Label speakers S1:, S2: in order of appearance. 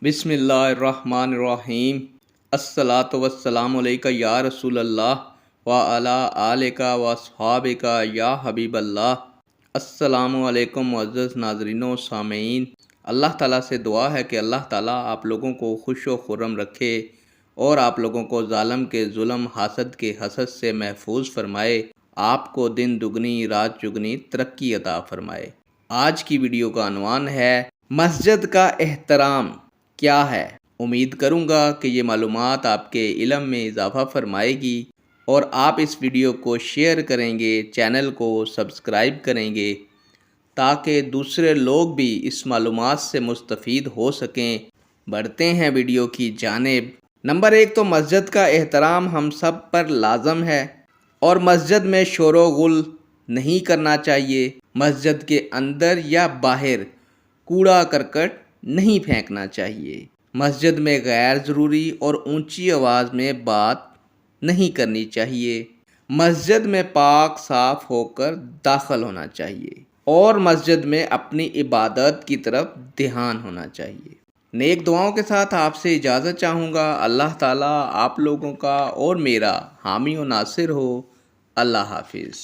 S1: بسم اللہ الرحمن الرحیم۔ الصلاۃ والسلام علیکہ یا رسول اللہ وعلی آلک واصحابک یا حبیب اللہ۔ السلام علیکم معزز ناظرین و سامعین، اللہ تعالیٰ سے دعا ہے کہ اللہ تعالیٰ آپ لوگوں کو خوش و خرم رکھے اور آپ لوگوں کو ظالم کے ظلم، حاسد کے حسد سے محفوظ فرمائے، آپ کو دن دگنی رات چگنی ترقی عطا فرمائے۔ آج کی ویڈیو کا عنوان ہے مسجد کا احترام کیا ہے۔ امید کروں گا کہ یہ معلومات آپ کے علم میں اضافہ فرمائے گی اور آپ اس ویڈیو کو شیئر کریں گے، چینل کو سبسکرائب کریں گے تاکہ دوسرے لوگ بھی اس معلومات سے مستفید ہو سکیں۔ بڑھتے ہیں ویڈیو کی جانب۔ نمبر 1 تو مسجد کا احترام ہم سب پر لازم ہے اور مسجد میں شور و غل نہیں کرنا چاہیے۔ مسجد کے اندر یا باہر کوڑا کرکٹ نہیں پھینکنا چاہیے۔ مسجد میں غیر ضروری اور اونچی آواز میں بات نہیں کرنی چاہیے۔ مسجد میں پاک صاف ہو کر داخل ہونا چاہیے اور مسجد میں اپنی عبادت کی طرف دھیان ہونا چاہیے۔ نیک دعاؤں کے ساتھ آپ سے اجازت چاہوں گا۔ اللہ تعالیٰ آپ لوگوں کا اور میرا حامی و ناصر ہو۔ اللہ حافظ۔